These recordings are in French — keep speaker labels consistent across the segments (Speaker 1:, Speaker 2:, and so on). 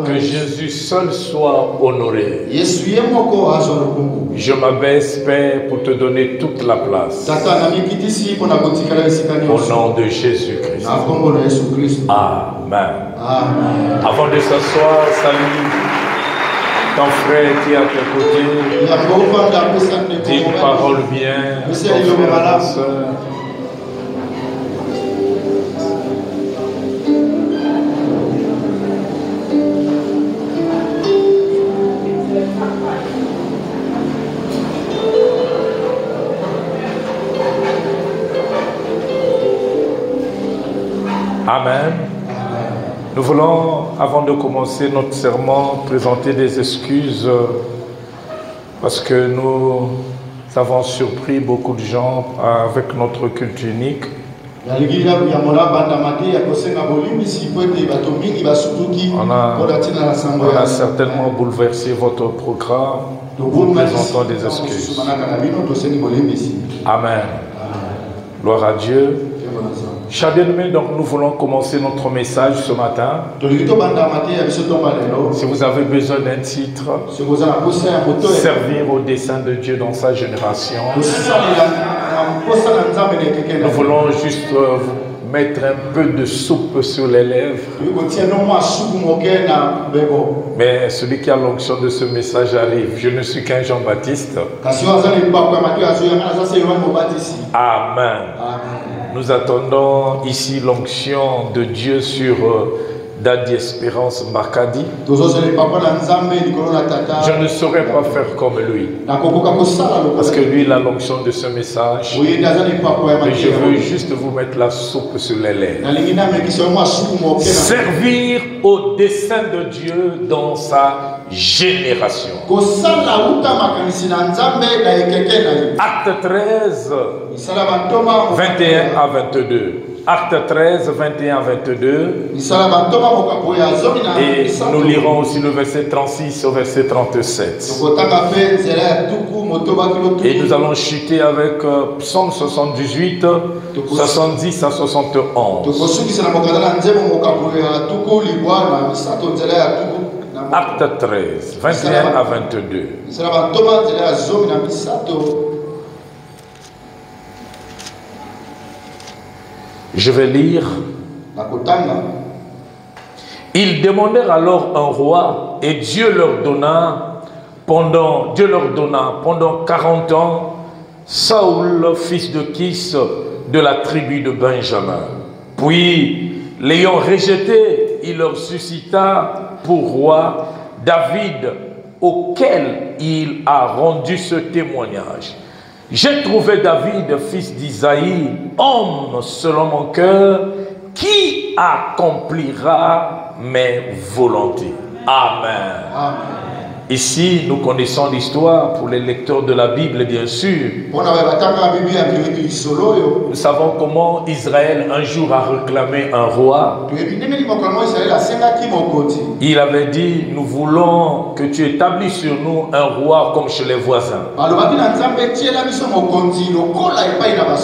Speaker 1: Que Jésus seul soit honoré. Je m'abaisse, Père, pour te donner toute la place. Au nom de Jésus-Christ. Amen. Avant de s'asseoir, salue ton frère qui est à tes côtés. Dis une parole bien. Ton frère, ta soeur. Amen. Nous voulons, avant de commencer notre sermon, présenter des excuses parce que nous avons surpris beaucoup de gens avec notre culte unique. On a certainement bouleversé votre programme. Nous présentons des excuses. Amen. Gloire à Dieu. Chers bien-aimés, donc nous voulons commencer notre message ce matin. Si vous avez besoin d'un titre, servir au dessein de Dieu dans sa génération, nous voulons juste vous mettre un peu de soupe sur les lèvres. Mais celui qui a l'onction de ce message arrive. Je ne suis qu'un Jean-Baptiste. Amen. Nous attendons ici l'onction de Dieu sur Daddy Espérance Makadi. Je ne saurais pas faire comme lui. Parce que lui, il a l'onction de ce message. Mais je veux juste vous mettre la soupe sur les lèvres. Servir au dessein de Dieu dans sa génération. Acte 13, 21 à 22. Acte 13, 21 à 22. Et nous lirons aussi le verset 36 au verset 37. Et nous allons chuter avec Psaume 78, 70 à 71. Acte 13, 21 à 22. Je vais lire. Ils demandèrent alors un roi et Dieu leur donna pendant 40 ans Saoul, fils de Kis, de la tribu de Benjamin. Puis, l'ayant rejeté, il leur suscita pour roi David, auquel il a rendu ce témoignage. J'ai trouvé David, fils d'Isaïe, homme selon mon cœur, qui accomplira mes volontés. Amen. Amen. Ici, nous connaissons l'histoire pour les lecteurs de la Bible, bien sûr. Nous savons comment Israël un jour a réclamé un roi. Il avait dit, nous voulons que tu établisses sur nous un roi comme chez les voisins.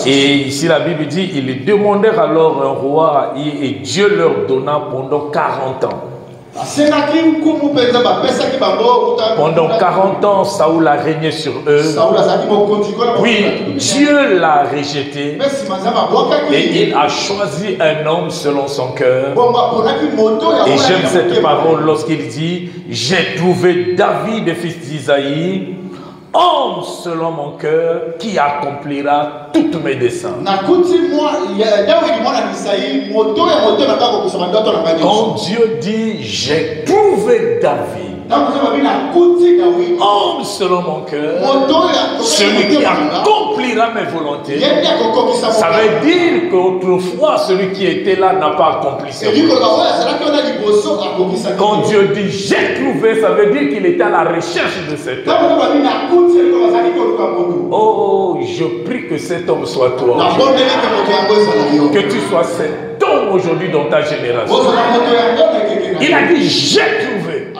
Speaker 1: Et ici la Bible dit, ils demandèrent alors un roi et Dieu leur donna pendant 40 ans. Pendant 40 ans, Saoul a régné sur eux. Puis Dieu l'a rejeté et il a choisi un homme selon son cœur. Et j'aime cette parole lorsqu'il dit, j'ai trouvé David, fils d'Isaïe, homme selon mon cœur, qui accomplira toutes mes desseins. Quand Dieu dit, j'ai trouvé David, homme selon mon cœur, celui qui accomplira mes volontés, ça veut dire qu'autrefois, celui qui était là n'a pas accompli ses volontés. Quand Dieu dit j'ai trouvé, ça veut dire qu'il était à la recherche de cet homme. Oh, je prie que cet homme soit toi. Que tu sois cet homme aujourd'hui dans ta génération. Il a dit j'ai trouvé.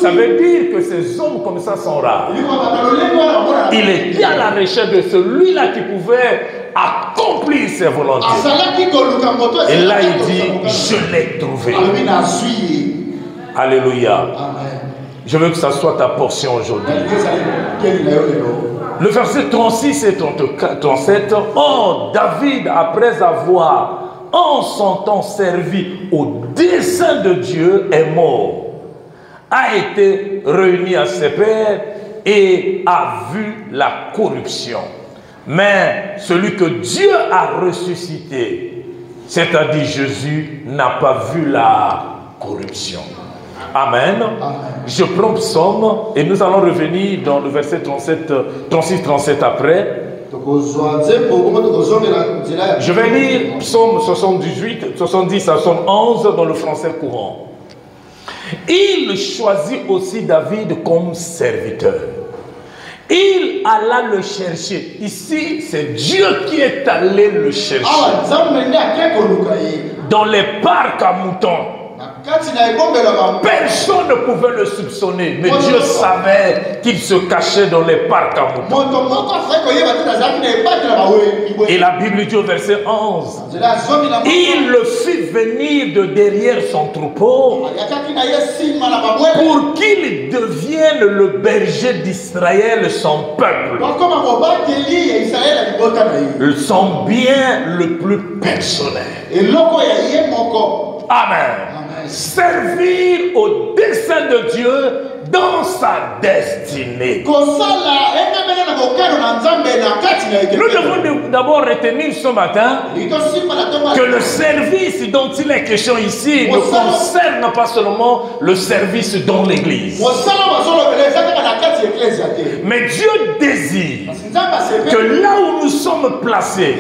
Speaker 1: Ça veut dire que ces hommes comme ça sont rares. Il était à la recherche de celui-là qui pouvait accomplir ses volontés. Et là il dit, je l'ai trouvé. Alléluia.
Speaker 2: Amen.
Speaker 1: Je veux que ça soit ta portion aujourd'hui. Le verset 36 et 37. Oh, David, après avoir en son temps servi au dessein de Dieu, est mort, a été réuni à ses pères et a vu la corruption. Mais celui que Dieu a ressuscité, c'est-à-dire Jésus, n'a pas vu la corruption. Amen. Amen. Je prends Psaume et nous allons revenir dans le verset 36-37 après. Je vais lire Psaume 78, 70 à 71 dans le français courant. Il choisit aussi David comme serviteur. Il alla le chercher. Ici, c'est Dieu qui est allé le chercher. Dans les parcs à moutons. Personne ne pouvait le soupçonner, mais Dieu savait qu'il se cachait dans les parcs à moutons. Et la Bible dit au verset 11, il le fit venir de derrière son troupeau pour qu'il devienne le berger d'Israël, son peuple. Son bien le plus personnel. Amen. Servir au dessein de Dieu dans sa destinée. Nous devons d'abord retenir ce matin que le service dont il est question ici ne concerne pas seulement le service dans l'église. Mais Dieu désire que là où nous sommes placés,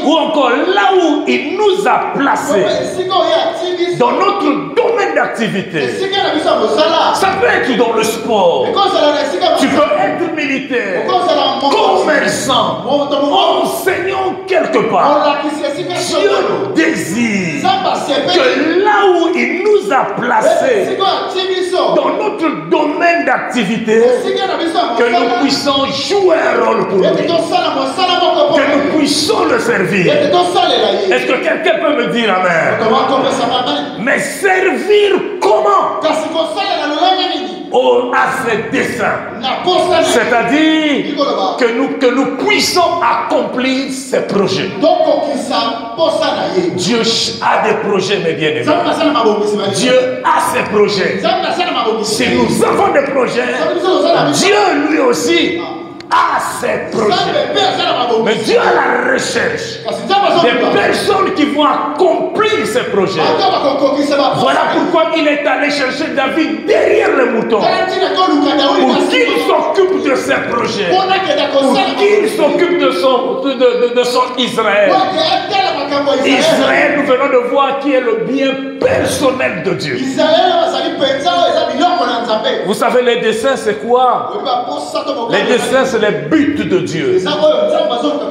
Speaker 1: ou encore là où il nous a placés, dans notre domaine d'activité, ça peut être dans le sport, tu peux être militaire, commerçant, enseignant quelque part. Dieu désire que là où il nous a placés, dans notre domaine d'activité, que nous puissions jouer un rôle pour lui, que nous puissions le servir. Est-ce que quelqu'un peut me dire amen? Mais servir comment? À ses desseins. C'est-à-dire que nous puissions accomplir ses projets. Dieu a des projets, mes bien-aimés. Dieu a ses projets. Si nous avons des projets, Dieu lui aussi a ses projets. Mais Dieu a la recherche des personnes qui vont accomplir ces projets. Voilà pourquoi il est allé chercher David derrière les moutons, pour qu'il s'occupe de ses projets, pour qu'il s'occupe de son Israël. Israël, nous venons de voir qui est le bien personnel de Dieu. Vous savez, les desseins, c'est quoi? Les desseins, c'est les buts de Dieu.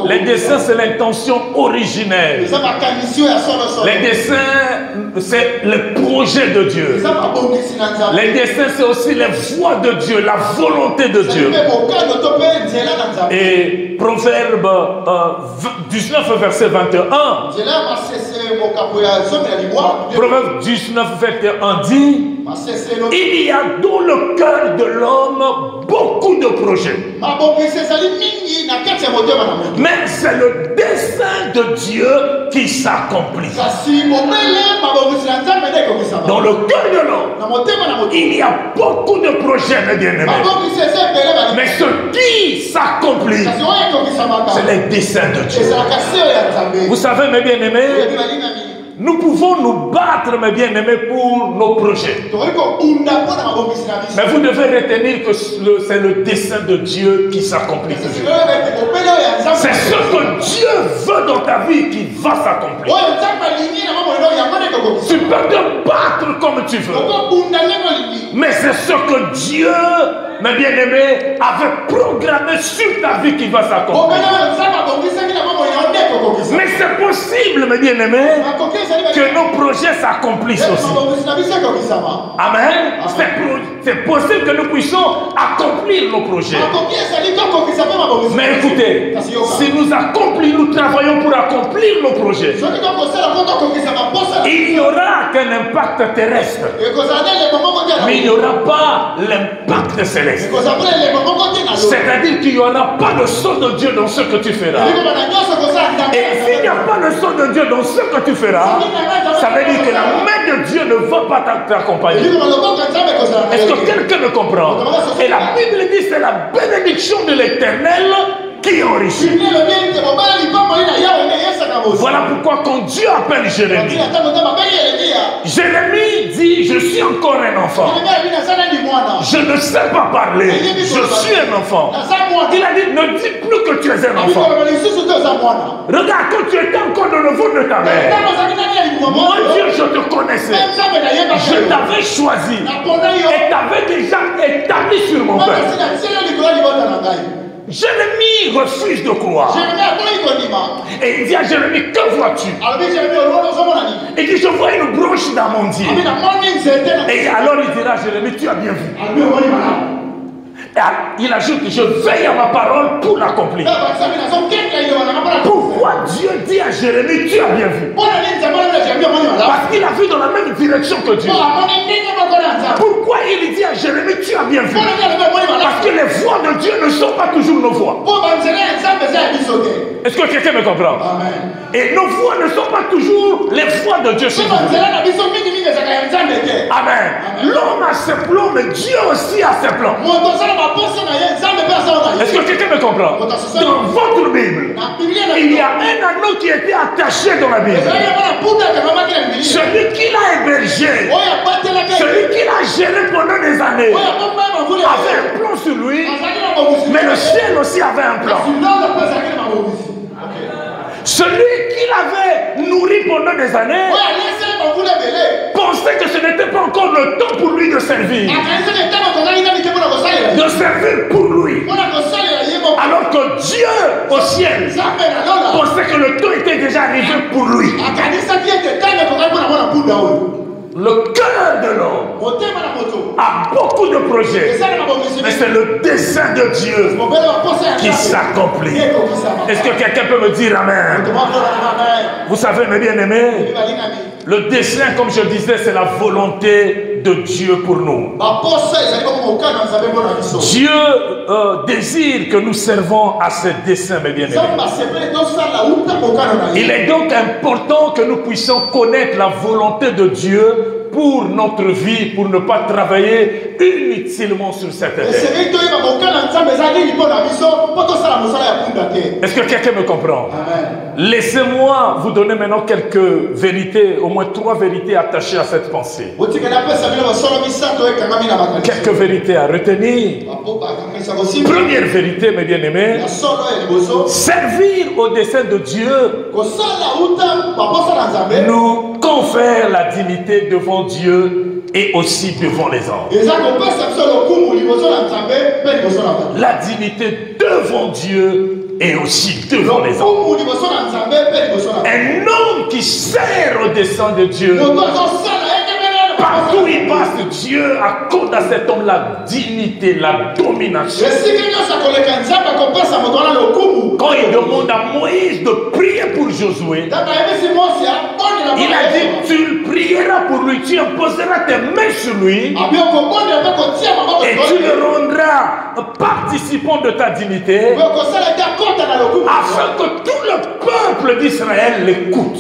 Speaker 1: Les desseins, c'est l'intention originelle. Les desseins, c'est le projet de Dieu. Les desseins, c'est aussi les voies de Dieu, la volonté de Dieu. Et Proverbe 19, verset 21. Proverbe 19, verset 21 dit: il y a dans le cœur de l'homme beaucoup de projets, mais c'est le dessein de Dieu qui s'accomplit. Dans le cœur de l'homme, il y a beaucoup de projets, mes bien-aimés, mais ce qui s'accomplit, c'est les desseins de Dieu. Vous savez, mes bien-aimés, nous pouvons nous battre, mes bien-aimés, pour nos projets. Mais vous devez retenir que c'est le dessein de Dieu qui s'accomplit toujours. C'est ce que Dieu veut dans ta vie qui va s'accomplir. Tu peux te battre comme tu veux, mais c'est ce que Dieu, mes bien-aimés, avait programmé sur ta vie qui va s'accomplir. Mais c'est possible, mes bien-aimés, que nos projets s'accomplissent aussi. Amen. C'est possible que nous puissions accomplir nos projets. Mais écoutez, si nous travaillons pour accomplir nos projets, il n'y aura qu'un impact terrestre. Mais il n'y aura pas l'impact céleste. C'est-à-dire qu'il n'y aura pas le son de Dieu dans ce que tu feras. Et s'il n'y a pas le son de Dieu dans ce que tu feras, ça veut dire que la main de Dieu ne va pas t'accompagner. Est-ce que quelqu'un me comprend? Et la Bible dit que c'est la bénédiction de l'Éternel qui enrichit. Voilà pourquoi quand Dieu appelle Jérémie, Jérémie dit: je suis encore un enfant. Je ne sais pas parler. Je suis un enfant. Il a dit: ne dis plus que tu es un enfant. Regarde, quand tu étais encore dans le ventre de ta mère, moi Dieu, je te connaissais. Je t'avais choisi et t'avais déjà établi sur mon père. Jérémie refuse de croire. Et il dit à Jérémie: que vois-tu? Il dit: je vois une branche d'amandier. Et alors il dira à Jérémie: tu as bien vu. Et il ajoute: je veille à ma parole pour l'accomplir. Pourquoi Dieu dit à Jérémie: tu as bien vu? Parce qu'il a vu dans la même direction que Dieu. Pourquoi il dit à Jérémie: tu as bien vu? Parce que les voies de Dieu ne sont pas toujours nos voies. Est-ce que quelqu'un me comprend? Amen. Et nos voies ne sont pas toujours les voies de Dieu. Amen. L'homme a ses plans, mais Dieu aussi a ses plans. Est-ce que quelqu'un me comprend? Dans votre Bible, il y a un anneau qui était attaché dans la Bible. Celui qui l'a hébergé, celui qui l'a géré pendant des années, avait un plan sur lui, mais le ciel aussi avait un plan. Celui qui l'avait nourri pendant des années pensait que ce n'était pas encore le temps pour lui de servir. De servir pour lui. Alors que Dieu au ciel pensait que le temps était déjà arrivé pour lui. Le cœur de l'homme a beaucoup de projets, mais c'est le dessein de Dieu qui s'accomplit. Est-ce que quelqu'un peut me dire amen? Vous savez, mes bien-aimés, le dessein, comme je disais, c'est la volonté de Dieu pour nous. Dieu désire que nous servons à ce dessein, mes bien-aimés. Il est donc important que nous puissions connaître la volonté de Dieu pour notre vie, pour ne pas travailler inutilement sur cette terre. Est-ce que quelqu'un me comprend? Laissez-moi vous donner maintenant quelques vérités, au moins 3 vérités attachées à cette pensée. Quelques vérités à retenir. Première vérité, mes bien-aimés, servir au dessein de Dieu nous confère la dignité devant Dieu et aussi devant les anges. La dignité devant Dieu et aussi devant les anges. Un homme qui sert au dessein de Dieu, partout où il passe, Dieu accorde à cet homme la dignité, la domination. Quand il demande à Moïse de prier pour Josué, il a dit: tu prieras pour lui, tu imposeras tes mains sur lui et tu le rendras participant de ta dignité, afin que tout le peuple d'Israël l'écoute.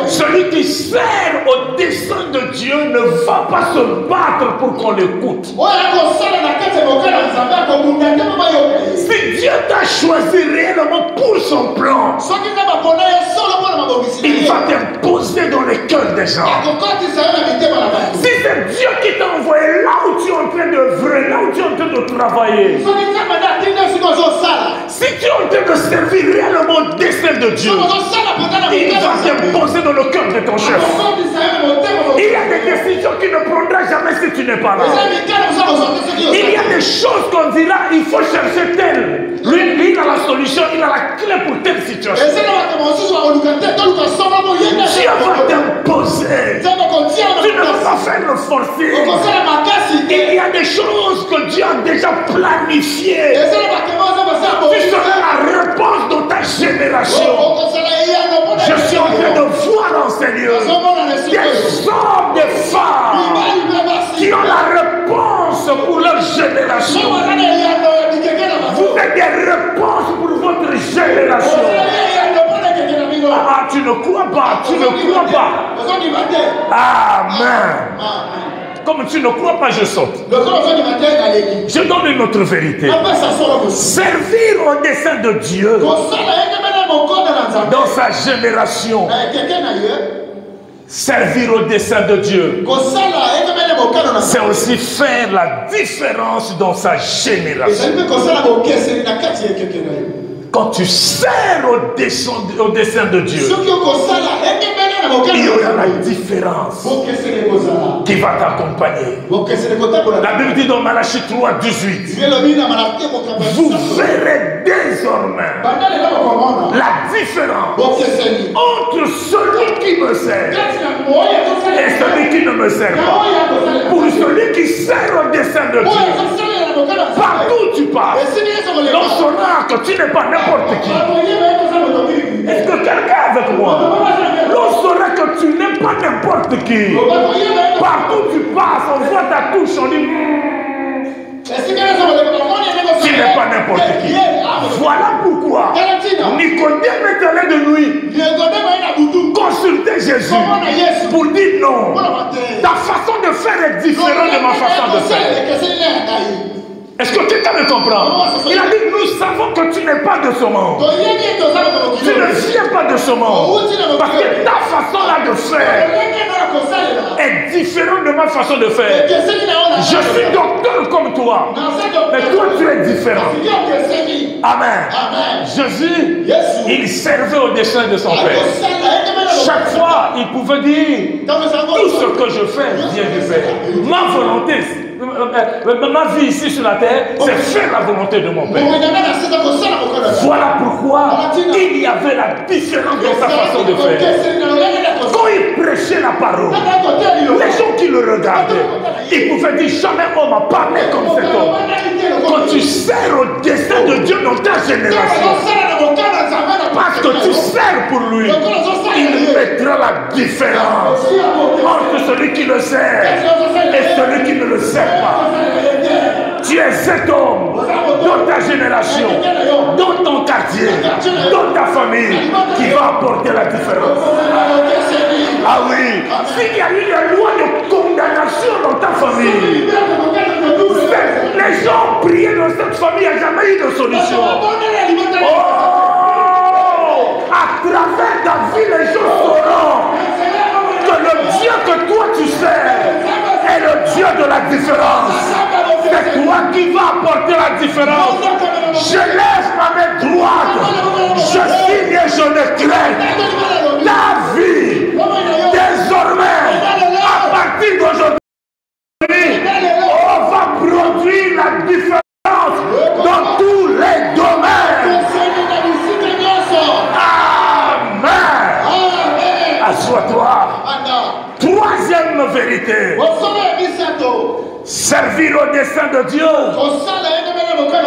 Speaker 1: Celui qui sert au dessein de Dieu ne va pas se battre pour qu'on l'écoute. Si Dieu t'a choisi réellement pour son plan, il va t'imposer dans les cœurs des gens. Si c'est Dieu qui t'a envoyé là où tu es en train d'œuvrer, là où tu es en train de travailler, si tu es en train de servir réellement au dessein de Dieu, il va t'imposer dans le cœur de ton chef. Il y a des décisions qu'il ne prendra jamais si tu n'es pas là. Il y a des choses qu'on dit là, il faut chercher telle. Lui, il a la solution, il a la clé pour telle situation. Dieu va t'imposer. Tu ne vas pas faire le forcer. Il y a des choses que Dieu a déjà planifiées. Tu seras la réponse de ta génération. Je suis en train de voir en Seigneur des hommes, des femmes qui ont la réponse pour leur génération. Vous êtes des réponses pour votre génération. Ah, tu ne crois pas, tu ne crois pas. Amen. Comme tu ne crois pas, je saute. Je donne une autre vérité. Servir au dessein de Dieu dans sa génération. Servir au dessein de Dieu, c'est aussi faire la différence dans sa génération. Quand tu sers au dessein de Dieu, il y aura la différence qui va t'accompagner. La Bible dit dans Malachie 3, 18, vous verrez désormais la différence entre celui qui me sert et celui qui ne me sert pas. Pour celui qui sert au dessein de Dieu, partout où tu pars, l'on saura que tu n'es pas n'importe qui. Est-ce que quelqu'un est avec moi? L'on saura que tu n'es pas n'importe qui. Partout où tu passes, on voit ta touche, on dit tu n'es pas n'importe qui. Voilà pourquoi Nicodème est allé de nuit consulter Jésus pour dire non. Ta façon de faire est différente de ma façon de faire. Est-ce que quelqu'un me comprend? Il a dit, nous savons que tu n'es pas de ce monde. Tu ne viens pas de ce monde. Parce que ta façon là de faire est différente de ma façon de faire. Je suis docteur comme toi. Mais toi tu es différent. Amen. Jésus, il servait au dessein de son Père. Chaque fois, il pouvait dire, tout ce que je fais vient du Père. Ma volonté, ma vie ici sur la terre, c'est faire la volonté de mon Père. Voilà pourquoi il y avait la différence dans sa façon de faire. Quand il prêchait la parole, les gens qui le regardaient, ils pouvaient dire jamais on m'a parlé comme cet homme. Quand tu sers au dessein de Dieu dans ta génération, parce que tu sers pour lui, il mettra la différence entre celui qui le sert et celui qui ne le sert pas. Tu es cet homme dans ta génération, dans ton quartier, dans ta famille qui va apporter la différence. Ah oui, s'il y a eu une loi de condamnation dans ta famille, les gens priaient dans cette famille, il n'y a jamais eu de solution. Oh, à travers ta vie, les gens sauront que le Dieu que toi tu sers est le Dieu de la différence. C'est toi qui vas apporter la différence. Je lève ma main droite. Je signe et je décrète ta vie. Désormais, à partir d'aujourd'hui, on va produire la différence dans tous les domaines. Amen. Assois-toi. Troisième vérité. Servir au dessein de Dieu,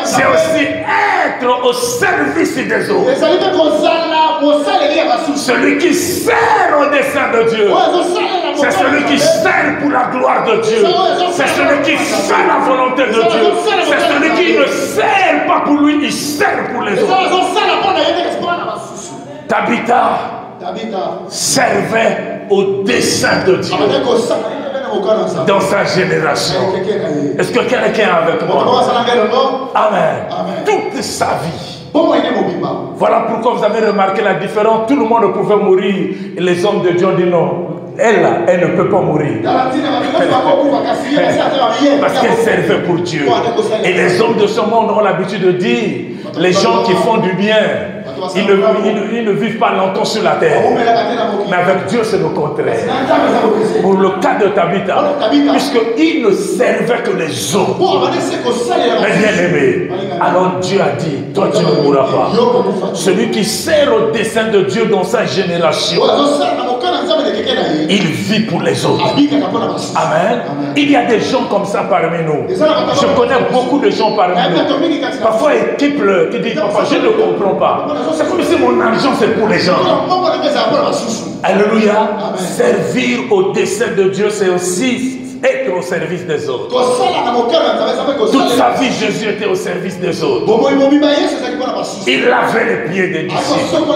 Speaker 1: c'est aussi être au service des autres. Celui qui sert au dessein de Dieu, c'est celui qui sert pour la gloire de Dieu. C'est celui qui fait la volonté de Dieu. C'est celui qui ne sert pas pour lui, il sert pour les autres. Tabitha servait au dessein de Dieu dans sa génération. Est-ce que quelqu'un est avec moi? Amen. Toute sa vie. Voilà pourquoi vous avez remarqué la différence. Tout le monde pouvait mourir. Et les hommes de Dieu ont dit non. Elle, là, elle ne peut pas mourir. Parce qu'elle servait pour Dieu. Et les hommes de ce monde ont l'habitude de dire, les gens qui font du bien, Ils ne vivent pas longtemps sur la terre. Mais avec Dieu, c'est le contraire. Pour le cas de Tabitha, puisqu'il ne servait que les autres. Mais bien aimé, alors Dieu a dit, toi tu ne mourras pas. Celui qui sert au dessein de Dieu dans sa génération, il vit pour les autres. Amen. Il y a des gens comme ça parmi nous. Je connais beaucoup de gens parmi nous. Parfois qui pleurent, qui disent, papa, je ne comprends pas. C'est comme si mon argent c'est pour les gens. Alléluia. Servir au dessein de Dieu, c'est aussi être au service des autres. Toute sa vie, Jésus était au service des autres. Il lavait les pieds des disciples.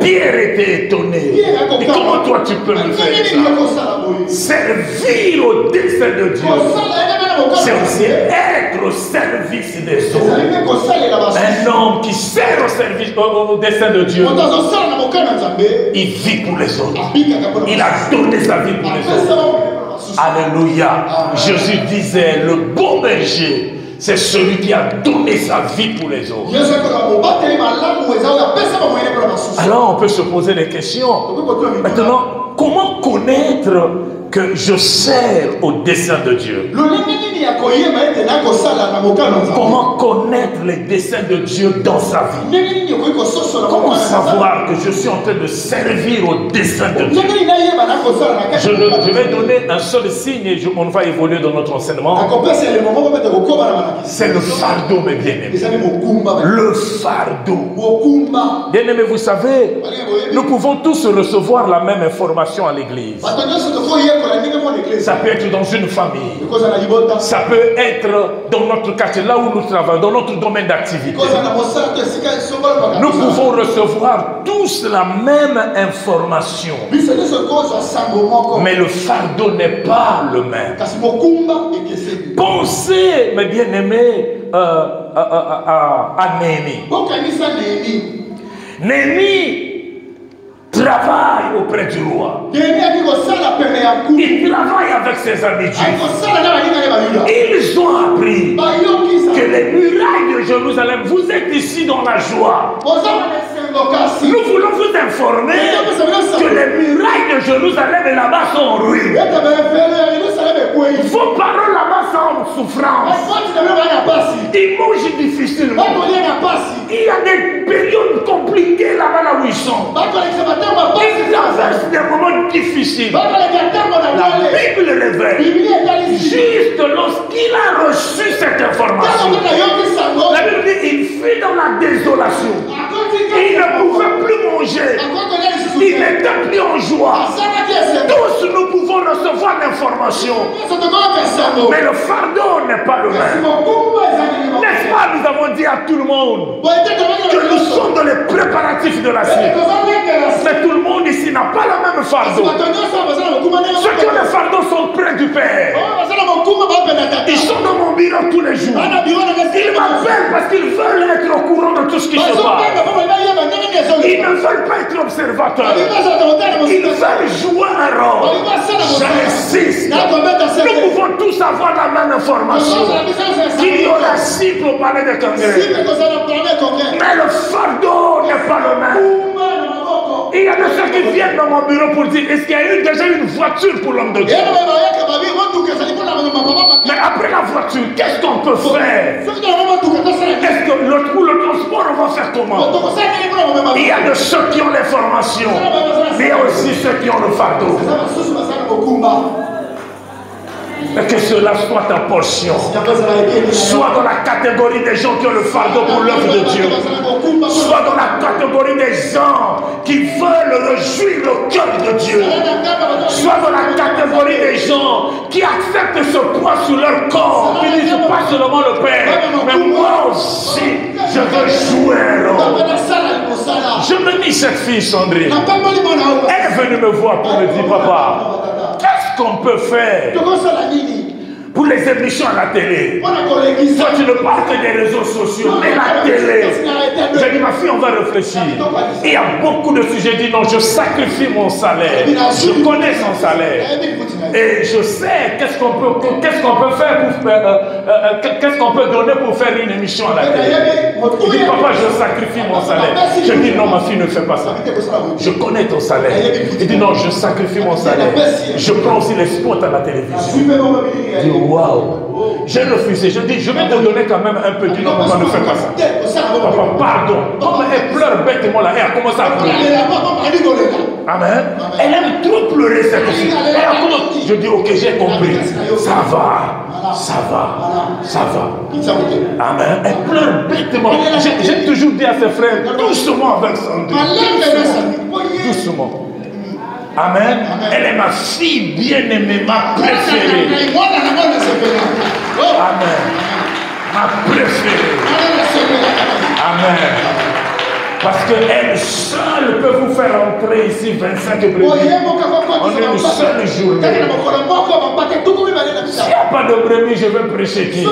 Speaker 1: Pierre était étonné. Et comment toi tu peux me faire ça? Servir au dessein de Dieu, c'est aussi être au service des autres. Un homme qui sert au dessein de Dieu, il vit pour les autres. Il a donné sa vie pour les autres. Alléluia. Jésus disait, le bon berger, c'est celui qui a donné sa vie pour les autres. Alors on peut se poser des questions. Maintenant, comment connaître que je sers au dessein de Dieu? Comment connaître les desseins de Dieu dans sa vie? Comment savoir que je suis en train de servir au dessein de Dieu? Je vais donner un seul signe et on va évoluer dans notre enseignement. C'est le fardeau, mes bien-aimés. Le fardeau. Bien-aimés, vous savez, nous pouvons tous recevoir la même information à l'église. Ça peut être dans une famille. Ça peut être dans notre quartier, là où nous travaillons, dans notre domaine d'activité. Nous pouvons recevoir tous la même information. Mais le fardeau n'est pas le même. Pensez, mes bien-aimés, à Néhémie. Néhémie travaille auprès du roi. Il travaille avec ses amis juifs. Ils ont appris que les murailles de Jérusalem, vous êtes ici dans la joie. Nous voulons vous informer que les murailles de Jérusalem et là-bas sont en ruine. Vos paroles là-bas sont en souffrance. Ils mangent difficilement. Il y a des périodes compliquées là-bas où ils sont. Ils traversent des moments difficiles. La Bible révèle, juste lorsqu'il a reçu cette information, la Bible dit il fut dans la désolation. Il ne pouvait plus manger. Il n'était plus en joie. Tous nous pouvons recevoir l'information. Mais le fardeau n'est pas le même. N'est-ce pas, nous avons dit à tout le monde que nous sommes dans les préparatifs de la suite. Mais tout le monde ici n'a pas le même fardeau. Ceux qui ont le fardeau sont près du Père. Ils sont dans mon bureau tous les jours. Ils m'appellent parce qu'ils veulent être au courant de tout ce qui se passe. Ils ne veulent pas être observateurs. Ils veulent jouer un rôle. J'insiste. Nous pouvons tous avoir la même information. Qu'il y aura 6 pour parler de congrès. Mais le fardeau n'est pas le même. Il y a de ceux qui viennent dans mon bureau pour dire est-ce qu'il y a eu déjà une voiture pour l'homme de Dieu? Mais après la voiture, qu'est-ce qu'on peut faire? Est-ce que pour le transport, on va faire comment? Il y a de ceux qui ont l'information, mais il y a aussi ceux qui ont le fardeau. Et que cela soit ta portion. Soit dans la catégorie des gens qui ont le fardeau pour l'œuvre de Dieu. Soit dans la catégorie des gens qui veulent réjouir le cœur de Dieu. Soit dans la catégorie des gens qui acceptent ce poids sur leur corps. Qui disent pas seulement le Père, mais moi aussi, je veux jouer un rôle. Je me dis cette fille, Sandrine. Elle est venue me voir pour me dire, papa, qu'est-ce qu'on peut faire pour les émissions à la télé. Toi, tu ne parles que des réseaux sociaux, mais la télé. J'ai dit, ma fille, on va réfléchir. Et il y a beaucoup de sujets. J'ai dit, non, je sacrifie mon salaire. Je connais son salaire. Et je sais qu'est-ce qu'on peut faire pour faire, qu'est-ce qu'on peut donner pour faire une émission à la télé. Il dit, papa, je sacrifie mon salaire. Je dis, non, ma fille, ne fais pas ça. Je connais ton salaire. Il dit, non, je sacrifie mon salaire. Je prends aussi les spots à la télévision. Je dis, waouh. J'ai refusé. Je dis, je vais te donner quand même un peu. Je dis, non, papa, ne fais pas ça. Papa, pardon. Comme elle pleure bêtement là, elle a commencé à pleurer. Amen. Elle aime trop pleurer cette fille. Je dis, ok, j'ai compris. Ça va. Ça va. Ça va. Amen. Elle pleure bêtement. J'ai toujours dit à ses frères, doucement avec son Dieu. Doucement. Amen. Elle est ma fille bien-aimée, ma préférée. Amen. Ma préférée. Amen. Parce qu'elle seule peut vous faire entrer ici 25 brebis. On est une seule journée. S'il n'y a pas de brebis, je vais prêcher qui?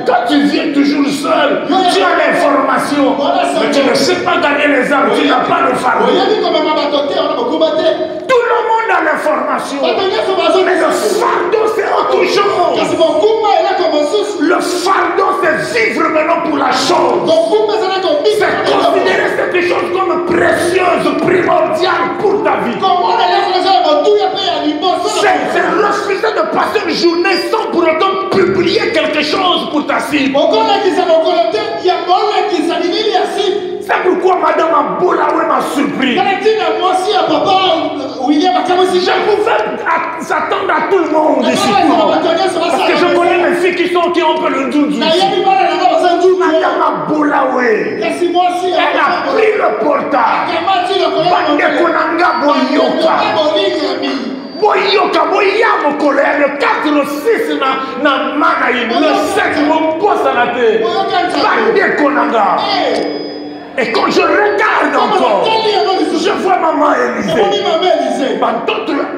Speaker 1: Quand tu viens toujours seul, tu as l'information, mais tu ne sais pas gagner les âmes, tu n'as pas le fardeau. Tout le monde a l'information, mais le fardeau c'est autre chose. Le fardeau c'est vivre maintenant pour la chose. C'est considérer cette chose comme précieuse, primordiale pour ta vie. C'est refuser de passer une journée sans pour autant publier quelque chose pour ta cible. C'est pourquoi Madame Aboulaoué m'a surpris. Je pouvais s'attendre à tout le monde ici. Parce que je connais mes filles qui ont un peu le doudou. Madame Aboulaoué, elle a pris le portable. Bande Konanga Boyoka. Boyoka, Boyamo colère, le 4, le 6 na Manaïm, le 7, mon poste à la tête. Bande Konanga. Et quand je regarde encore, je vois maman Élisée.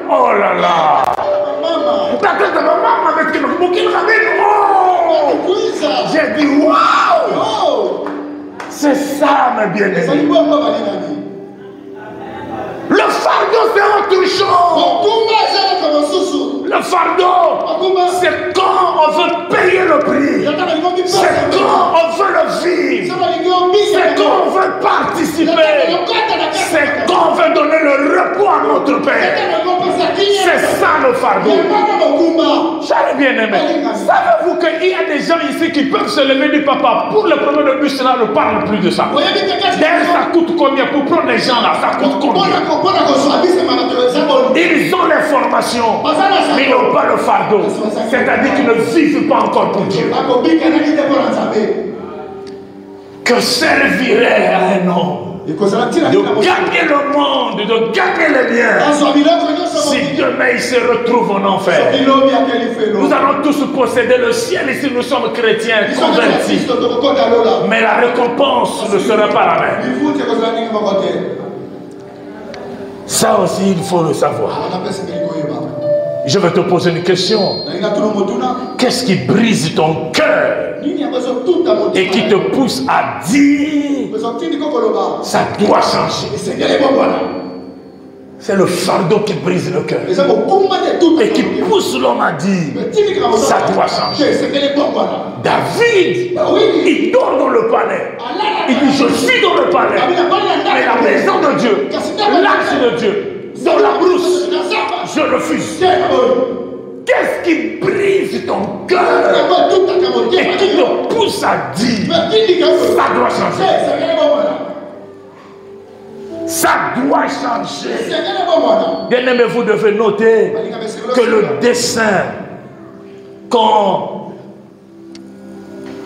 Speaker 1: Oh là là. J'ai dit waouh. C'est ça mes bien-aimés. Le fardeau c'est autre chose. Le fardeau c'est quand on veut payer le prix. C'est quand on veut le vivre. C'est quand on veut participer. C'est quand on veut donner le repos à notre Père. C'est ça le fardeau. Chers bien-aimés, savez-vous qu'il y a des gens ici qui peuvent se lever du papa pour le premier de bus là, ne parle plus de ça. D'ailleurs, ça coûte combien pour prendre les gens là? Ça coûte combien? Ils ont l'information, mais ils n'ont pas le fardeau. C'est-à-dire qu'ils ne vivent pas encore pour Dieu. Que servirait à un homme de gagner le monde, de gagner les biens, si demain il se retrouve en enfer? Nous allons tous posséder le ciel ici, nous sommes chrétiens convertis, mais la récompense ne sera pas la même. Ça aussi il faut le savoir. Je vais te poser une question. Qu'est-ce qui brise ton cœur et qui te pousse à dire ça doit changer? C'est le fardeau qui brise le cœur et qui pousse l'homme à dire ça doit changer. David, il dort dans le palais. Il dit je suis dans le palais, mais la maison de Dieu, l'arche de Dieu, dans la brousse, je refuse. Qu'est-ce qui brise ton cœur et qui te pousse à dire ça doit changer? Ça doit changer. Bien aimé, vous devez noter que le dessein, quand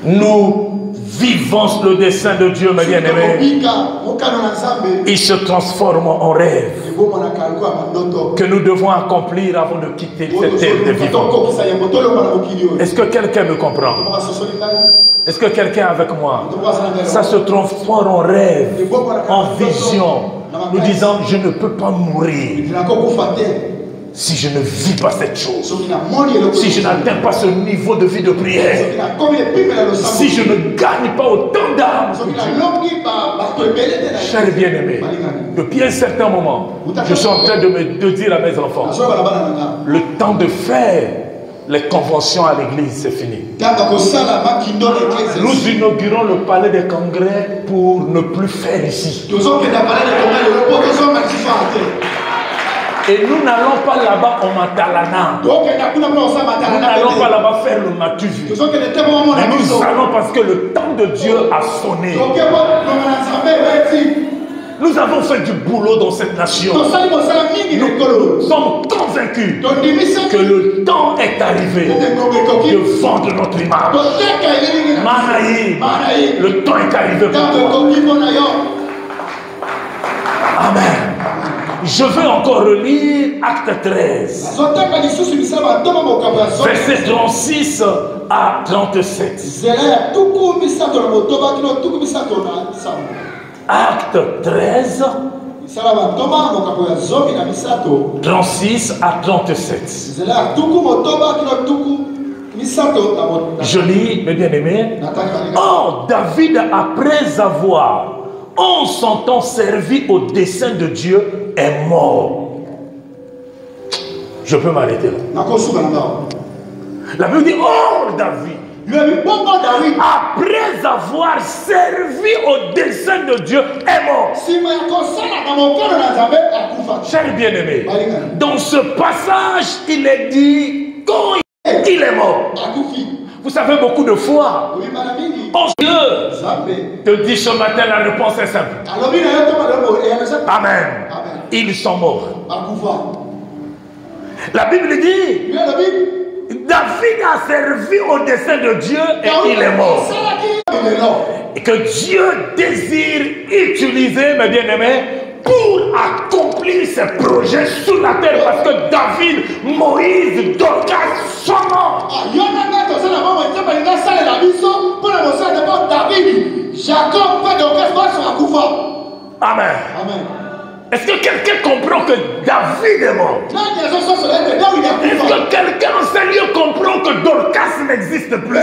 Speaker 1: nous vivons le dessein de Dieu, mes bien-aimés, il se transforme en rêve que nous devons accomplir avant de quitter cette terre de vivants. Est-ce que quelqu'un me comprend? Est-ce que quelqu'un est avec moi? Ça se transforme en rêve, en vision, nous disant je ne peux pas mourir. si je ne vis pas cette chose, si je n'atteins pas ce niveau de vie de prière, si je ne gagne pas autant d'âmes, chers bien-aimés, depuis un certain moment, je suis en train de dire à mes enfants, le temps de faire les conventions à l'église, c'est fini. Nous inaugurons le palais des congrès pour ne plus faire ici. Et nous n'allons pas là-bas au Matalana. Nous n'allons pas là-bas faire le matuvu. Mais nous allons parce que le temps de Dieu a sonné. Nous avons fait du boulot dans cette nation. Nous sommes convaincus que le temps est arrivé de vendre notre image. Manaï, le temps est arrivé pour toi. Amen. Je veux encore relire Acte 13, verset 36 à 37. Acte 13, 36 à 37. Je lis, mes bien-aimés. Or, David, après avoir 1100 ans servi au dessein de Dieu, est mort. Je peux m'arrêter là. La Bible dit, oh David, après avoir servi au dessein de Dieu, est mort. Chers bien-aimés, dans ce passage, il est dit quand il est mort. Vous savez, beaucoup de fois, Dieu te dit ce matin, la réponse est simple. Amen. Ils sont morts. La Bible dit, David a servi au dessein de Dieu et il est mort. Et que Dieu désire utiliser, mes bien-aimés, pour accomplir ses projets sur la terre, parce que David, Moïse, Dorcas sont morts. Amen. Est-ce que quelqu'un comprend que David est mort? Est-ce que quelqu'un en ce lieu comprend que Dorcas n'existe plus?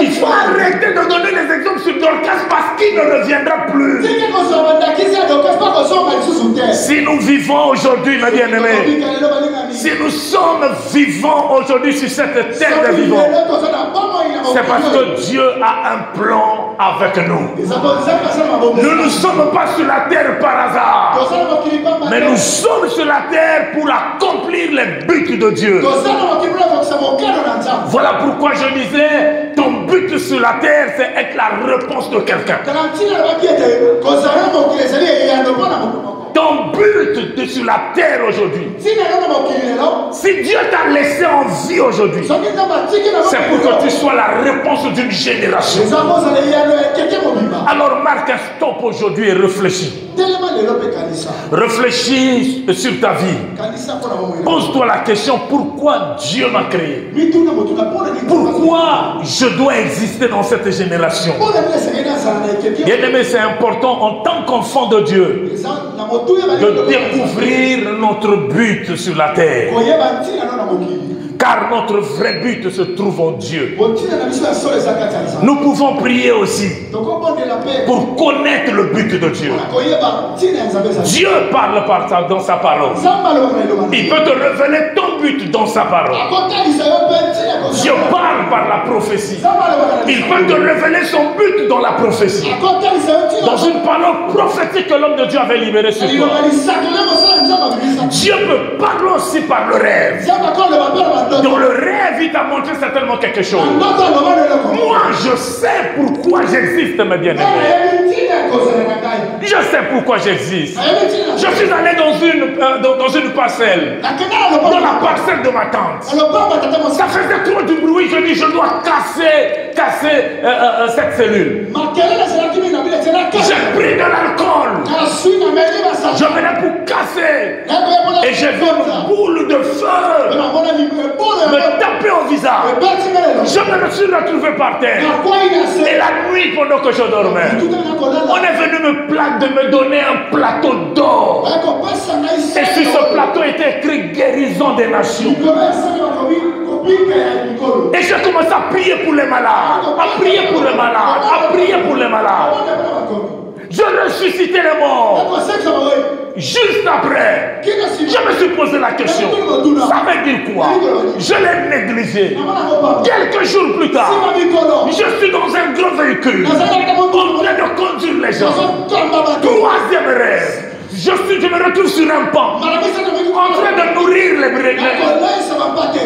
Speaker 1: Il faut arrêter de donner les exemples sur Dorcas parce qu'il ne reviendra plus. Si nous vivons aujourd'hui, mes bien-aimés, si nous sommes vivants aujourd'hui sur cette terre des vivants, c'est parce que Dieu a un plan avec nous. Nous ne sommes pas sur la terre par hasard, mais nous sommes sur la terre pour accomplir les buts de Dieu. Voilà pourquoi je disais, ton but sur la terre, c'est être la réponse de quelqu'un. Ton but sur la terre aujourd'hui, si Dieu t'a laissé en vie aujourd'hui, c'est pour que tu sois la réponse d'une génération. Alors marque un stop aujourd'hui et réfléchis. Réfléchis sur ta vie. Pose-toi la question, pourquoi Dieu m'a créé? Pourquoi je dois exister dans cette génération? Bien-aimé, c'est important en tant qu'enfant de Dieu de découvrir notre but sur la terre. Car notre vrai but se trouve en Dieu. Nous pouvons prier aussi pour connaître le but de Dieu. Dieu parle dans sa parole. Il peut te révéler ton but dans sa parole. Dieu parle par la prophétie. Il peut te révéler son but dans la prophétie. Dans une parole prophétique que l'homme de Dieu avait libérée sur toi. Dieu peut parler aussi par le rêve. Dans le rêve, il t'a montré certainement quelque chose. Moi, je sais pourquoi j'existe, mes bien-aimés. Je sais pourquoi j'existe. Je suis allé dans une parcelle. Dans la parcelle de ma tante. Ça faisait trop du bruit. Je dis, je dois casser cette cellule. J'ai pris de l'alcool. Je venais pour casser. Et j'ai vu une boule de feu me taper au visage. Je me suis retrouvé par terre. Et la nuit, pendant que je dormais, on est venu me plaindre de me donner un plateau d'or. Et sur ce plateau était écrit guérison des nations. Et j'ai commencé à prier pour les malades, à prier pour les malades, à prier pour les malades. Je ressuscitais les morts. Juste après, je me suis posé la question, ça veut dire quoi? Je l'ai négligé. Quelques jours plus tard, je suis dans un gros véhicule, en train de conduire les gens. Troisième rêve. Je me retrouve sur un pont, en train de nourrir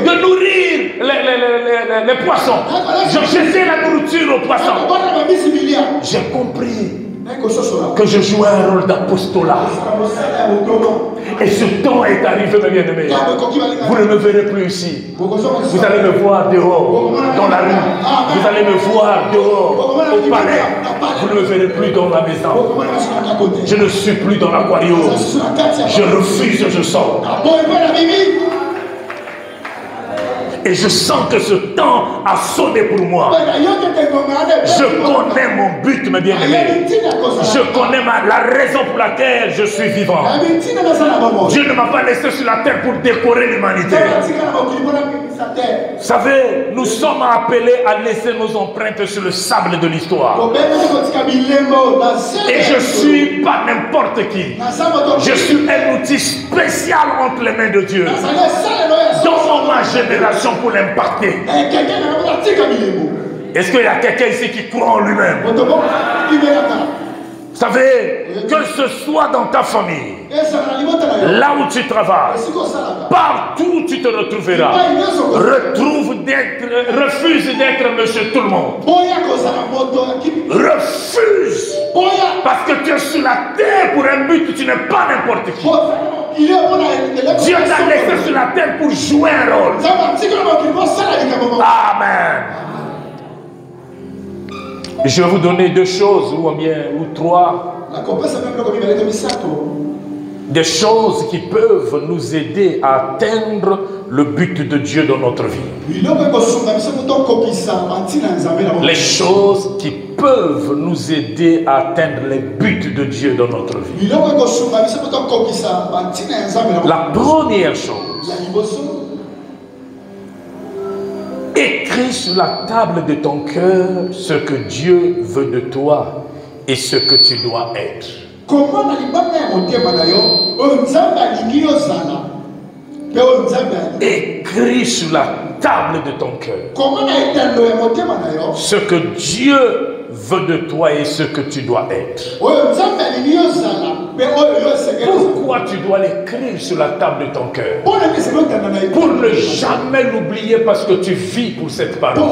Speaker 1: de nourrir les poissons. Je jetais la nourriture aux poissons. J'ai compris que je jouais un rôle d'apostolat. Et ce temps est arrivé, mes bien-aimés. Vous ne me verrez plus ici. Vous allez me voir dehors, dans la rue. Vous allez me voir dehors, au palais. Vous ne me verrez plus dans la maison. Je ne suis plus dans l'aquarium. Je refuse, je sors. Et je sens que ce temps a sonné pour moi. Je connais mon but, mes bien-aimés. Je connais la raison pour laquelle je suis vivant. Dieu ne m'a pas laissé sur la terre pour décorer l'humanité. Vous savez, nous sommes appelés à laisser nos empreintes sur le sable de l'histoire. Et je ne suis pas n'importe qui. Je suis un outil spécial entre les mains de Dieu. Dans ma génération pour l'impacter. Est-ce qu'il y a quelqu'un ici qui croit en lui-même? Vous savez, que ce soit dans ta famille, là où tu travailles, partout où tu te retrouveras, refuse d'être monsieur tout le monde. Refuse. Parce que tu es sur la terre pour un but, tu n'es pas n'importe qui. Dieu t'a laissé sur la terre pour jouer un rôle. Amen. Je vais vous donner deux choses, ou trois. Des choses qui peuvent nous aider à atteindre le but de Dieu dans notre vie. Les choses qui peuvent nous aider à atteindre les buts de Dieu dans notre vie. La première chose, écris sur la table de ton cœur ce que Dieu veut de toi et ce que tu dois être. Écris sur la table de ton cœur ce que Dieu veut de toi et ce que tu dois être. Pourquoi tu dois l'écrire sur la table de ton cœur? Pour ne jamais l'oublier parce que tu vis pour cette parole.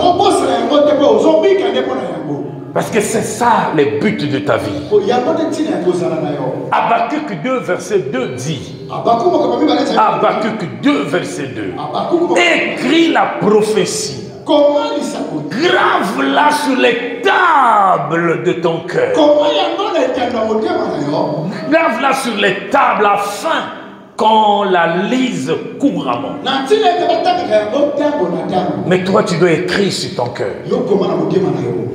Speaker 1: Parce que c'est ça les buts de ta vie. Habakkuk 2 verset 2 dit. Habakkuk 2 verset 2. Écris la prophétie. Grave-la sur les tables de ton cœur. Grave-la sur les tables afin qu'on la lise couramment. Mais toi, tu dois écrire sur ton cœur.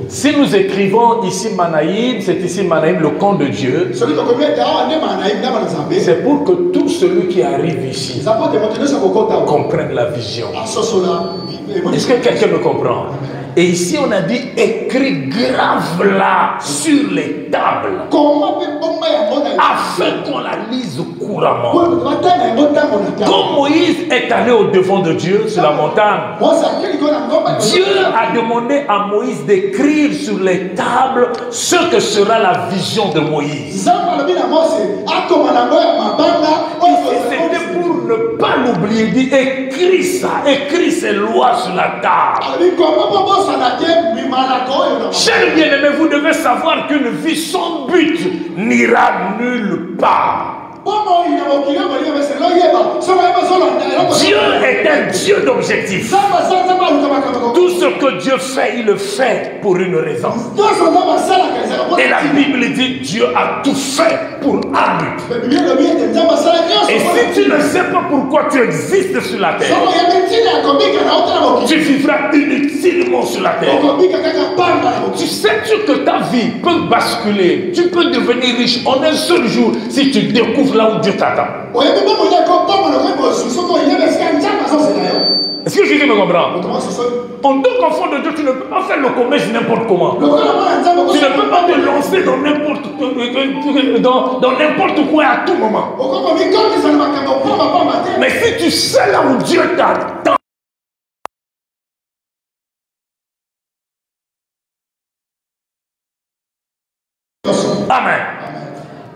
Speaker 1: Si nous écrivons ici Manaïm, c'est ici Manaïm, le camp de Dieu. C'est pour que tout celui qui arrive ici comprenne la vision. Est-ce que quelqu'un me comprend? Et ici on a dit écrit grave-la sur les tables afin qu'on la lise couramment. Quand Moïse est allé au devant de Dieu sur la montagne, Dieu a demandé à Moïse d'écrire sur les tables ce que sera la vision de Moïse. C'était pour ne pas l'oublier, dit écris ça, écris ces lois sur la table. Chers bien-aimés, vous devez savoir qu'une vie sans but n'ira nulle part. Dieu est un ambitieux d'objectifs. Tout ce que Dieu fait, il le fait pour une raison. Et la Bible dit Dieu a tout fait pour un but. Et si tu ne sais pas pourquoi tu existes sur la terre, tu vivras inutilement sur la terre. Tu sais-tu que ta vie peut basculer, tu peux devenir riche en un seul jour si tu découvres là où Dieu t'attend. Est-ce que Jésus me comprend? En tant qu'enfant de Dieu, tu ne peux pas faire le commerce n'importe comment. Tu ne peux pas te lancer dans n'importe quoi à tout moment. Mais si tu sais là où Dieu t'attend, amen.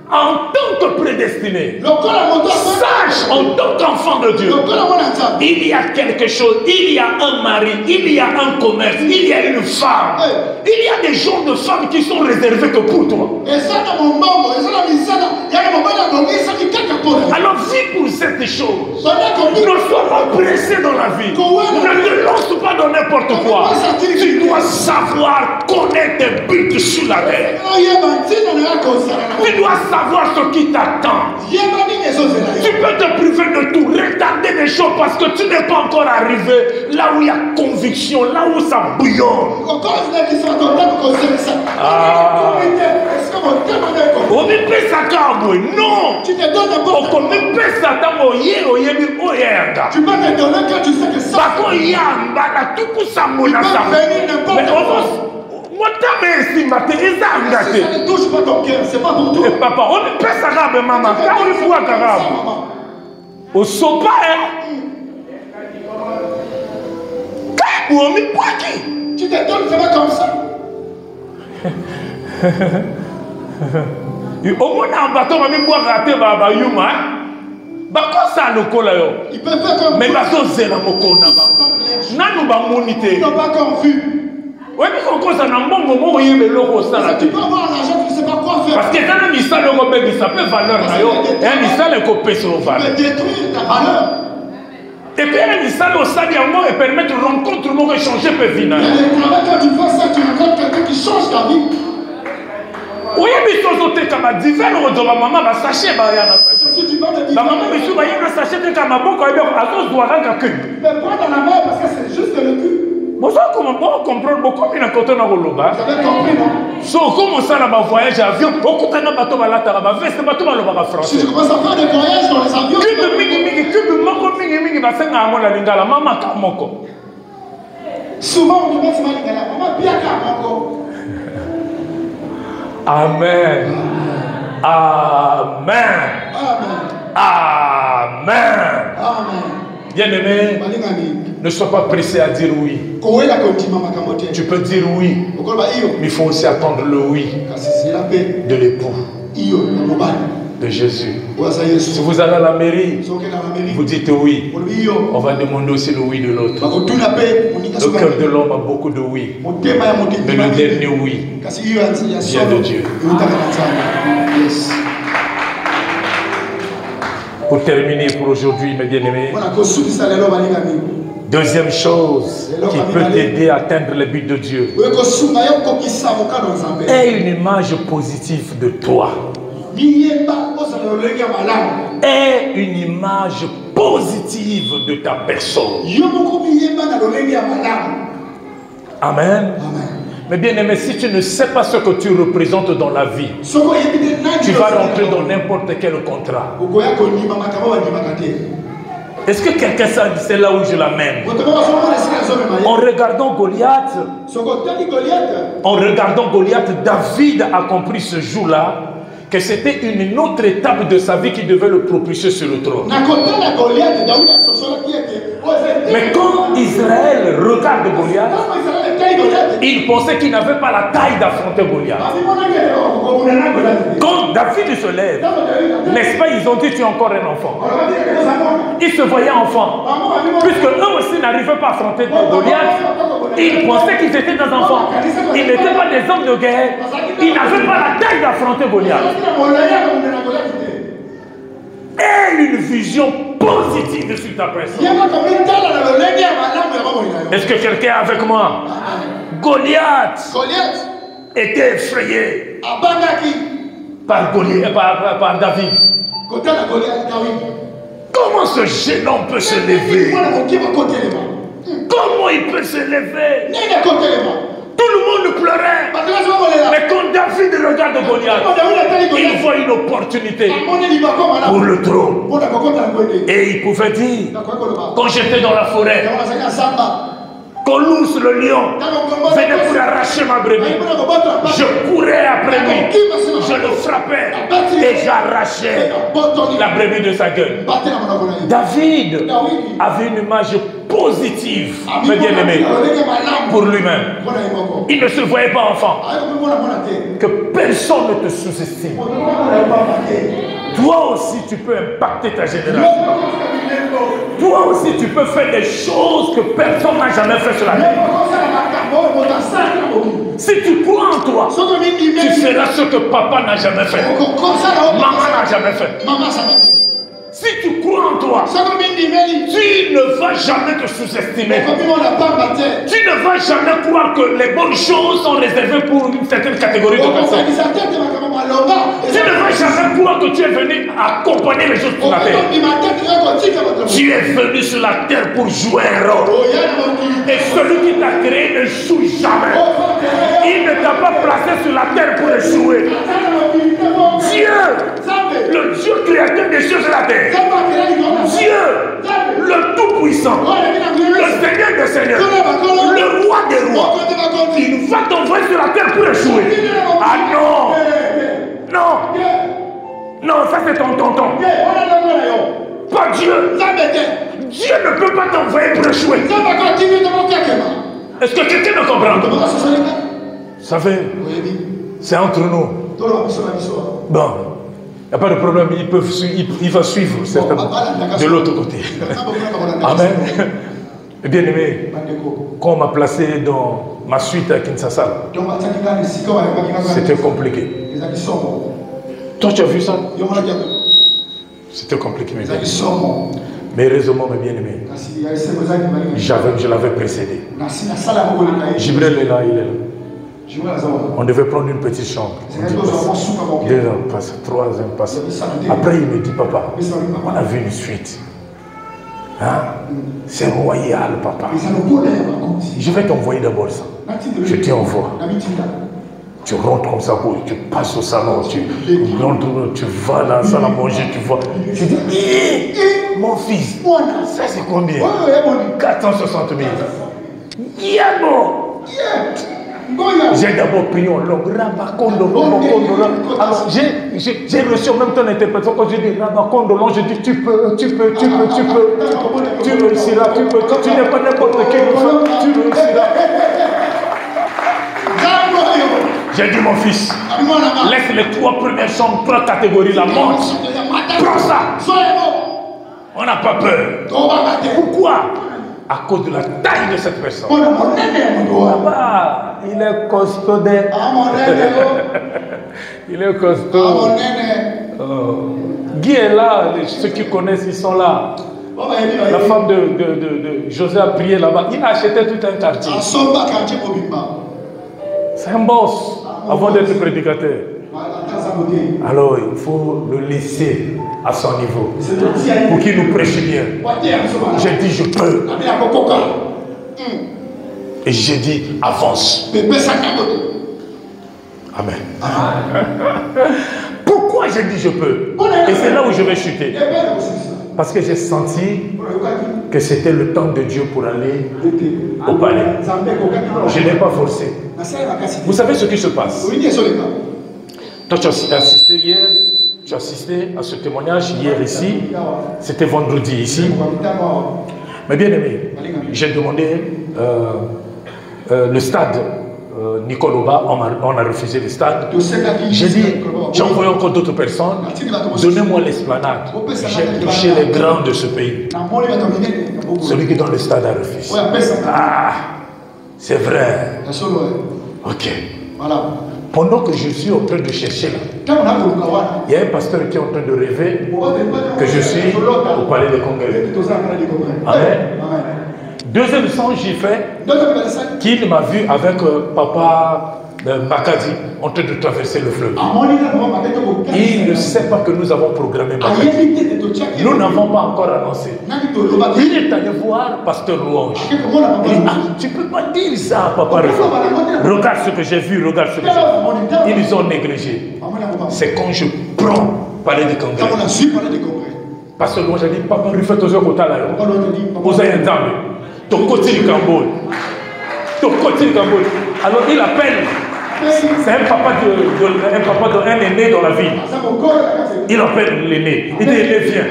Speaker 1: En tant que prédestiné, sache en tant qu'enfant de Dieu, il y a quelque chose, il y a un mari, il y a un commerce, il y a une femme, il y a des genres de femmes qui sont réservées que pour toi. Alors vis pour cette chose. Ne sois pas pressé dans la vie. Ne te lance pas dans n'importe quoi. Tu dois savoir connaître tes buts sur la terre. Tu dois savoir ce qui t'attend. Tu peux te priver de tout, retarder des choses parce que tu n'es pas encore arrivé là où il y a conviction, là où ça bouillonne. Non. Tu te donnes d'abord.
Speaker 2: Tu peux te donner quand tu sais que ça. Ça ne touche pas ton cœur, c'est pas pour toi.
Speaker 1: Papa, on ne peut pas s'arraber, maman. Quand on voit qu'arabe. Au sopa,
Speaker 2: tu te donnes, c'est pas comme ça.
Speaker 1: Au moins, un bateau, on va boire raté, baba, yuma. Bako ça le cola yo.
Speaker 2: Il peut faire comme.
Speaker 1: Mais bateau c'est la mokona ba. Nanu ba monité.
Speaker 2: Ils n'ont pas encore vu.
Speaker 1: Ouais, mais quand ça n'a pas moment il y a l'eau ça là.
Speaker 2: Tu peux avoir l'argent, tu ne sais pas quoi faire.
Speaker 1: Parce que quand un missal le robé, ça peut valeur na yo. Un missal est copé sur le valeur.
Speaker 2: Tu peux détruire ta valeur.
Speaker 1: Et puis un missal au stade et permettre de rencontre nous échanger peut venir.
Speaker 2: Quand tu fais ça, tu rencontres quelqu'un qui change ta vie.
Speaker 1: Oui, mais si on est comme divers, on doit maman va sachet, bah y a un sachet. La maman me dit, bah y a un sachet de comme bon quand il y a un doit rien que.
Speaker 2: Mais pas dans la main parce que c'est juste le cul.
Speaker 1: Moi ça comment comprendre beaucoup bien quand on a roloba.
Speaker 2: Vous avez compris non?
Speaker 1: So comment ça là bas voyage avion, beaucoup de bateau va là taraba, veste bateau va le bas français.
Speaker 2: Si tu commences à faire des voyages dans les avions.
Speaker 1: Que de moko mingi va senga ngo la lingala mama ka moko.
Speaker 2: Souvent on dit c'est malingala, maman bien ka moko.
Speaker 1: Amen. Amen. Amen.
Speaker 2: Amen.
Speaker 1: Bien-aimé, ne sois pas pressé à dire oui. Tu peux dire oui, mais il faut aussi attendre le oui de l'époux, de Jésus. Si vous allez à la mairie, vous dites oui. On va demander aussi le oui de l'autre. Le cœur de l'homme a beaucoup de oui. Mais le dernier oui vient de Dieu. Pour terminer pour aujourd'hui, mes bien-aimés, deuxième chose qui peut t'aider à atteindre le but de Dieu est une image positive de toi. Est une image positive de ta personne. Amen. Mais bien aimé, si tu ne sais pas ce que tu représentes dans la vie, tu vas rentrer dans n'importe quel contrat. Est-ce que quelqu'un sait là où je l'amène? En regardant Goliath, David a compris ce jour-là que c'était une autre étape de sa vie qui devait le propulser sur le trône. Mais quand Israël regarde Goliath, il pensait qu'il n'avait pas la taille d'affronter Goliath. Quand David se lève, n'est-ce pas, ils ont dit tu es encore un enfant. Ils se voyaient enfants. Puisque eux aussi n'arrivaient pas à affronter Goliath, ils pensaient qu'ils étaient des enfants. Ils n'étaient pas des hommes de guerre. Ils n'avaient pas la taille d'affronter Goliath. Et une vision positive sur ta personne. Est-ce que quelqu'un est avec moi? Goliath était effrayé par David. Comment ce géant peut se lever? Comment il peut se lever? Tout le monde pleurait. Mais quand David regarde Goliath, il voit une opportunité pour le trône. Et il pouvait dire, quand j'étais dans la forêt, quand l'ours, le lion, venait pour arracher ma brebis, je courais après lui, je le frappais et j'arrachais la brebis de sa gueule. David avait une image positive, mes bien-aimés, pour lui-même. Il ne se voyait pas enfant. Que personne ne te sous-estime. Toi aussi, tu peux impacter ta génération. Toi aussi, tu peux faire des choses que personne n'a jamais fait sur la terre. Si tu crois en toi, tu feras ce que papa n'a jamais fait. Maman n'a jamais fait. Si tu crois en toi, tu ne vas jamais te sous-estimer. Tu ne vas jamais croire que les bonnes choses sont réservées pour une certaine catégorie de personnes. Tu ne vas jamais croire que tu es venu accompagner les choses sur la terre. Tu es venu sur la terre pour jouer un rôle. Et celui qui t'a créé ne joue jamais. Il ne t'a pas placé sur la terre pour échouer. Dieu, le Dieu créateur des choses de la terre. Dieu, le Tout-Puissant, le Seigneur des Seigneurs, le Roi des Rois, il va t'envoyer sur la terre pour échouer. Ah non! Non! Non, ça c'est ton tonton. Pas Dieu. Dieu ne peut pas t'envoyer pour échouer. Est-ce que quelqu'un me comprend? Vous savez, c'est entre nous. Bon. Il n'y a pas de problème, il va suivre certainement de l'autre côté. Amen. Bien aimé, quand on m'a placé dans ma suite à Kinshasa, c'était compliqué. Toi, tu as vu ça? C'était compliqué, mes bien-aimés. Mais heureusement, mes bien-aimés, je l'avais précédé. Jibril est là, il est là. On devait prendre une petite chambre. Deuxième passe, troisième passe. Après, il me dit, papa, on a vu une suite. Hein? C'est royal, papa. Je vais t'envoyer d'abord ça. Je t'envoie. Tu rentres comme ça, tu passes au salon, tu vas dans la salle à manger, tu vois. Tu dis, mon fils, ça c'est combien? 460 000. J'ai d'abord prié en langue. Alors j'ai reçu en même temps l'interprétation. Quand j'ai dit Rabakondolan, j'ai dit tu réussiras, tu n'es pas n'importe qui, tu réussiras. J'ai dit mon fils, laisse les 3 premières chambres, 3 catégories, la monte. Prends ça. On n'a pas peur. Pourquoi? À cause de la taille de cette personne. Là-bas, il est costaud. Il est costaud. Guy est là, ceux qui connaissent, ils sont là. La femme de José a prié là-bas. Il a acheté tout un quartier. C'est un boss avant d'être prédicateur. Alors il faut le laisser à son niveau pour qu'il nous prêche bien. J'ai dit je peux. Et j'ai dit avance. Amen. Pourquoi j'ai dit je peux? Et c'est là où je vais chuter. Parce que j'ai senti que c'était le temps de Dieu pour aller au palais. Je n'ai pas forcé. Vous savez ce qui se passe? Toi, tu as assisté hier, tu as assisté à ce témoignage hier ici, c'était vendredi ici. Mais bien aimé, j'ai demandé le stade Nicoloba, on a refusé le stade. J'ai dit, j'ai envoyé encore d'autres personnes, donnez-moi l'esplanade. J'ai touché les grands de ce pays. Celui qui est dans le stade a refusé. Ah, c'est vrai. Ok. Pendant que je suis en train de chercher là, il y a un pasteur qui est en train de rêver que je suis au palais de Congrès. Amen. Deuxième songe, j'ai fait qu'il m'a vu avec papa Makadi en train de traverser le fleuve. Il ne sait pas que nous avons programmé Makadi. Nous n'avons pas encore annoncé. Il est allé voir pasteur Louange. Il dit, ah, tu ne peux pas dire ça, papa. Regarde ce que j'ai vu, regarde ce que j'ai vu. Ils ont négligé. C'est quand je prends palais de Congrès. Pasteur Louange a dit, papa, refais ton jeu au talent. Vous avez un dame. Ton côté du Camboul. Ton côté du Camboul. Alors il appelle. C'est un papa d'un aîné dans la ville. Il appelle l'aîné. Il dit, l'aîné, viens.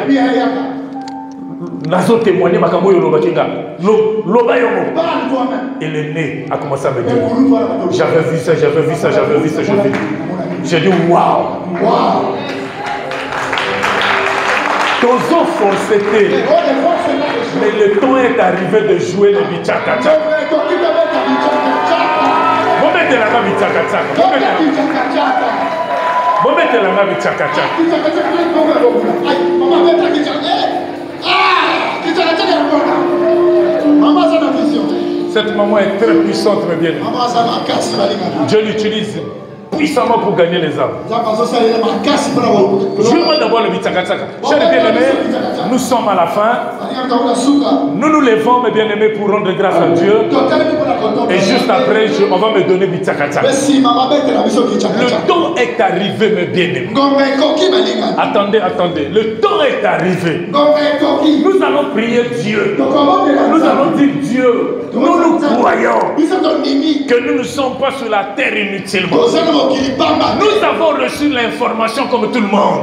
Speaker 1: Nazo témoigné Makambo Yoloba Kinga. Loba Yomo. Et l'aîné a commencé à me dire, j'avais vu ça, j'avais vu ça, j'avais vu ça, j'avais vu. J'ai dit, waouh. Ton forceté. Mais le temps est arrivé de jouer le bichakacha. Vous mettez la main bichakacha. Vous mettez la main bichakacha. Cette maman est très puissante, mes bien. Dieu l'utilise puissamment pour gagner les âmes. Je veux d'abord le Bitsakatsaka. Chers bien-aimés, nous sommes à la fin. Nous nous levons, mes bien-aimés, pour rendre grâce à Dieu. Et juste après, on va me donner Bitsakatsaka. Le temps est arrivé, mes bien-aimés. Attendez, attendez. Le temps est arrivé. Nous allons prier Dieu. Nous allons dire Dieu. Nous croyons que nous ne sommes pas sur la terre inutilement. Nous avons reçu l'information comme tout le monde.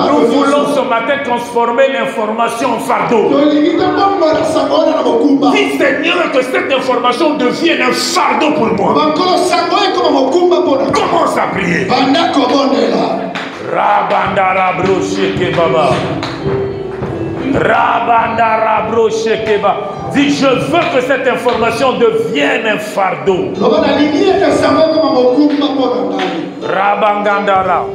Speaker 1: Nous voulons ce matin transformer l'information en fardeau. Dis Seigneur que cette information devienne un fardeau pour moi. Commence à prier. Rabandara brocheke baba. Rabandara brocheke baba. Dis, je veux que cette information devienne un fardeau. Rabangandara.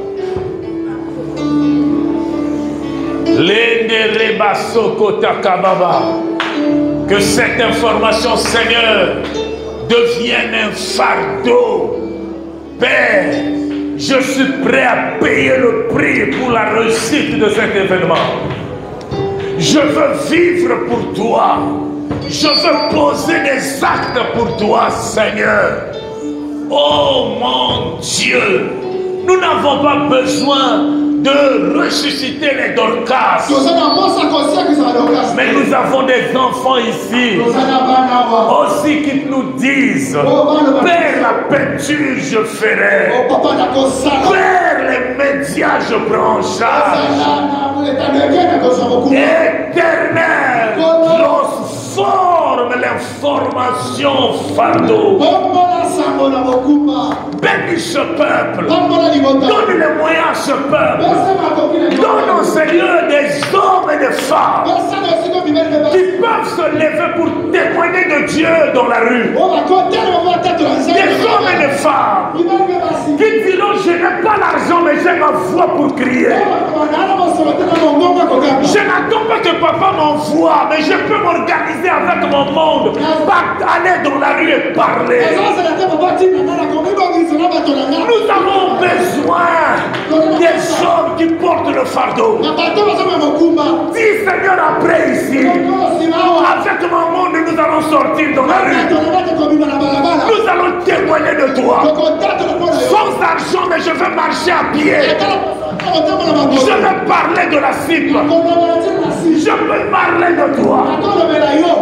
Speaker 1: Lende rebasoko takababa. Que cette information, Seigneur, devienne un fardeau. Père, je suis prêt à payer le prix pour la réussite de cet événement. Je veux vivre pour toi. Je veux poser des actes pour toi, Seigneur. Oh mon Dieu, nous n'avons pas besoin de ressusciter les Dorcas. Mais nous avons des enfants ici aussi qui nous disent, Père, la peinture je ferai. Père, les médias je prends en charge. Éternel, transforme l'information fardeau. Bénis ce peuple. Donne les moyens à ce peuple. Donne au Seigneur des hommes et des femmes qui peuvent se lever pour témoigner de Dieu dans la rue. Des hommes et des femmes qui diront, je n'ai pas l'argent mais j'ai ma voix pour crier. Je n'attends pas que papa m'envoie, mais je peux m'organiser avec mon monde, aller dans la rue et parler. Nous avons besoin des hommes qui portent le fardeau. Dis Seigneur, après ici, avec mon monde, nous allons sortir dans la rue. Nous allons témoigner de toi. Sans argent, mais je veux marcher à pied. Je veux parler de la cible. Je veux parler de toi.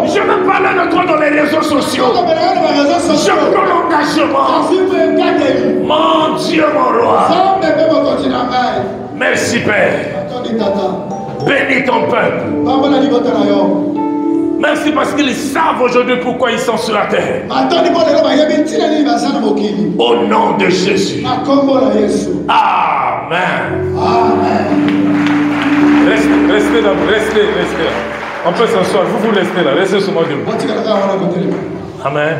Speaker 1: Je veux parler de toi dans les réseaux sociaux. Je prends l'engagement. Mon Dieu, mon roi. Merci Père. Bénis ton peuple. Merci parce qu'ils savent aujourd'hui pourquoi ils sont sur la terre. Au nom de Jésus. Amen. Restez là, restez. On peut s'asseoir, vous restez là, restez sur moi debout. Amen.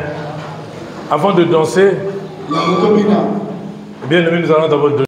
Speaker 1: Avant de danser, Bien aimé, nous allons d'abord donner